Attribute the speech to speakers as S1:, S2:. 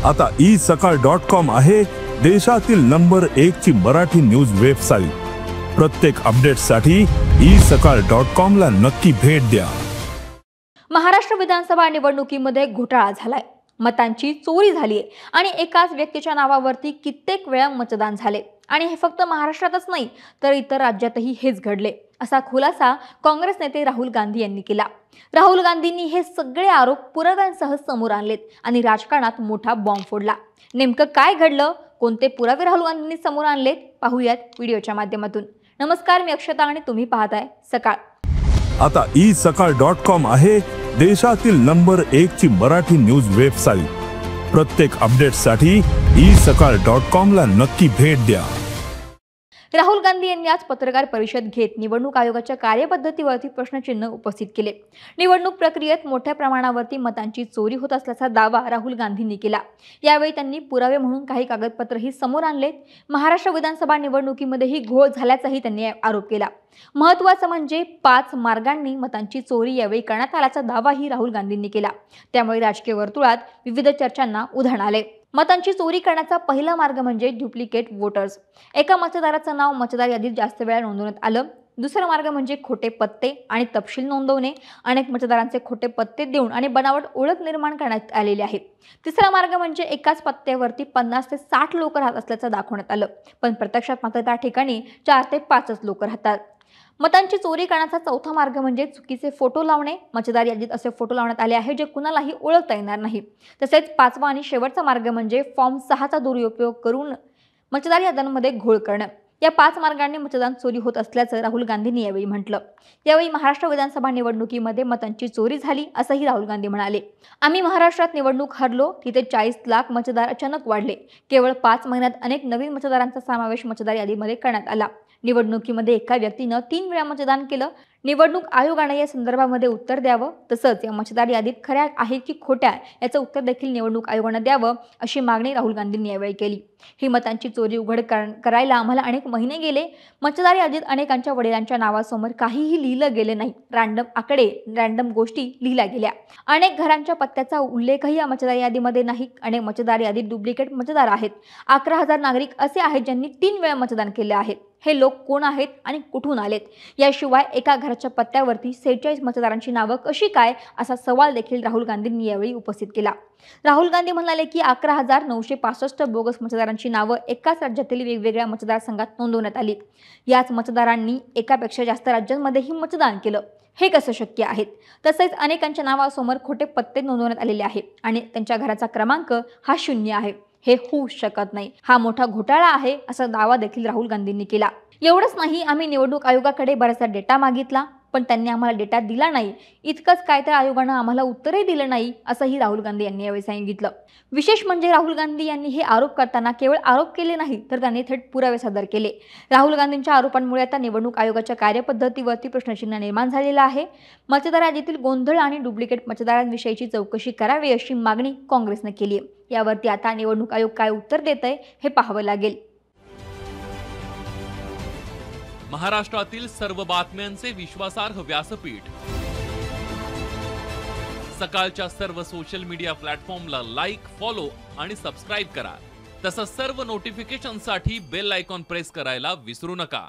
S1: आता isakal.com आहे देशातील नंबर 1 ची मराठी न्यूज वेबसाईट। प्रत्येक अपडेटसाठी isakal.com ला नक्की भेट द्या।
S2: महाराष्ट्र विधानसभा निवडणुकीमध्ये घोटाळा झालाय, मतांची चोरी झाली आहे आणि एकाच व्यक्तीच्या नावावरती कित्येक वेळा मतदान झाले आणि हे फक्त महाराष्ट्रातच नाही तर इतर राज्यातही हेच घडले, असा खुलासा काँग्रेस नेते राहुल गांधी यांनी केला। राहुल गांधींनी हे सगळे आरोप पुराव्यांसह समोर आणलेत आणि राजकारणात मोठा बॉम्ब फोडला। नेमकं काय घडलं, कोणते पुरावे राहुल गांधींनी समोर आणलेत, पाहूयात व्हिडिओच्या माध्यमातून। नमस्कार, मी अक्षता आणि तुम्ही पाहताय सकाळ।
S1: आता isakal.com आहे देशातील नंबर 1 ची मराठी न्यूज वेबसाईट। प्रत्येक अपडेटसाठी isakal.com ला नक्की भेट द्या।
S2: राहुल गांधी यांनी आज पत्रकार परिषद घेत निवडणूक आयोगाच्या कार्यपद्धतीवरती प्रश्नचिन्ह उपस्थित केले। निवडणूक प्रक्रियेत मोठ्या प्रमाणावरती मतांची चोरी होत असल्याचा दावा राहुल गांधींनी केला। यावेळी त्यांनी पुरावे म्हणून काही कागदपत्रही समोर आणलेत। महाराष्ट्र विधानसभा निवडणुकीमध्येही घोळ झाल्याचाही त्यांनी आरोप केला। महत्त्वाचं म्हणजे 5 मार्गांनी मतांची चोरी यावेळी करण्यात आल्याचा दावाही राहुल गांधींनी केला। त्यामुळे राजकीय वर्तुळात विविध चर्चांना उधाण आले। मतांची चोरी करण्याचा पहिला मार्ग म्हणजे डुप्लिकेट वोटर्स। एका मतदाराचं नाव मतदार यादीत जास्त वेळा नोंदवण्यात आलं। दुसरा मार्ग म्हणजे खोटे पत्ते आणि तपशील नोंदवणे। अनेक मतदारांचे खोटे पत्ते देऊन आणि बनावट ओळख निर्माण करण्यात आलेली आहे। तिसरा मार्ग म्हणजे एकाच पत्त्यावरती 50 ते 60 लोक राहत असल्याचं दाखवण्यात आलं, पण प्रत्यक्षात मात्र त्या ठिकाणी 4 ते 5च लोक राहतात। मतांची चोरी करण्याचा चौथा मार्ग म्हणजे चुकीचे फोटो लावणे। मतदार यादीत असे फोटो लावण्यात आले आहे जे कुणालाही ओळखता येणार नाही। तसेच 5वा आणि शेवटचा मार्ग म्हणजे फॉर्म 6चा दुरुपयोग करून मतदार याद्यांमध्ये घोळ करणं। या 5 मार्गांनी मतदान चोरी होत असल्याचं राहुल गांधींनी यावेळी म्हटलं। यावेळी महाराष्ट्र विधानसभा निवडणुकीमध्ये मतांची चोरी झाली असंही राहुल गांधी म्हणाले। आम्ही महाराष्ट्रात निवडणूक हरलो, तिथे 40 लाख मतदार अचानक वाढले। केवळ 5 महिन्यात अनेक नवीन मतदारांचा समावेश मतदार यादीमध्ये करण्यात आला। निवडणुकीमध्ये एका व्यक्तीनं 3 वेळा मतदान केलं। निवडणूक आयोगाने या संदर्भामध्ये उत्तर द्यावं, तसंच या मतदार यादीत खऱ्या आहेत की खोट्या याचं उत्तर देखील निवडणूक आयोगानं द्यावं, अशी मागणी राहुल गांधींनी यावेळी केली। ही मतांची चोरी उघड करायला आम्हाला अनेक महिने गेले। मतदार यादीत अनेकांच्या वडिलांच्या नावासमोर काहीही लिहिलं गेले नाही। रँडम आकडे, रँडम गोष्टी लिहिल्या गेल्या। अनेक घरांच्या पत्त्याचा उल्लेखही या मतदार यादीमध्ये नाही। अनेक मतदार यादीत डुप्लिकेट मतदार आहेत। 11,000 नागरिक असे आहेत ज्यांनी 3 वेळा मतदान केले आहे। हे लोक कोण आहेत आणि कुठून आलेत? याशिवाय एका घराच्या पत्त्यावरती 46 मतदारांची नावं कशी काय, असा सवाल देखील राहुल गांधींनी यावेळी उपस्थित केला। राहुल गांधी म्हणाले की 11,965 बोगस मतदारांची नावं एकाच राज्यातील वेगवेगळ्या मतदारसंघात नोंदवण्यात आली। याच मतदारांनी एकापेक्षा जास्त राज्यांमध्येही मतदान केलं। हे कसं शक्य आहे? तसेच अनेकांच्या नावासमोर खोटे पत्ते नोंदवण्यात आलेले आहे आणि त्यांच्या घराचा क्रमांक हा 0 आहे। हे होऊ शकत नाही। हा मोठा घोटाळा आहे, असा दावा देखील राहुल गांधींनी केला। एवढंच नाही, आम्ही निवडणूक आयोगाकडे बराचसा डेटा मागितला, पण त्यांनी आम्हाला डेटा दिला नाही। इतकंच काय तर आयोगानं आम्हाला उत्तरही दिलं नाही, असंही राहुल गांधी यांनी यावेळी सांगितलं। विशेष म्हणजे राहुल गांधी यांनी हे आरोप करताना केवळ आरोप केले नाही, तर त्यांनी थेट पुरावे सादर केले। राहुल गांधींच्या आरोपांमुळे आता निवडणूक आयोगाच्या कार्यपद्धतीवरती प्रश्नचिन्ह निर्माण झालेलं आहे। मतदार यादीतील गोंधळ आणि डुप्लिकेट मतदारांविषयीची चौकशी करावी, अशी मागणी काँग्रेसने केली आहे। यावरती आता निवडणूक आयोग काय उत्तर देतंय हे पाहावं लागेल।
S3: महाराष्ट्रातील सर्व बातम्यांचे विश्वासार्ह व्यासपीठ सकाळच्या सर्व सोशल मीडिया प्लॅटफॉर्मला लाईक, फॉलो आणि सबस्क्राईब करा। तसंच सर्व नोटिफिकेशनसाठी बेल आयकॉन प्रेस करायला विसरू नका।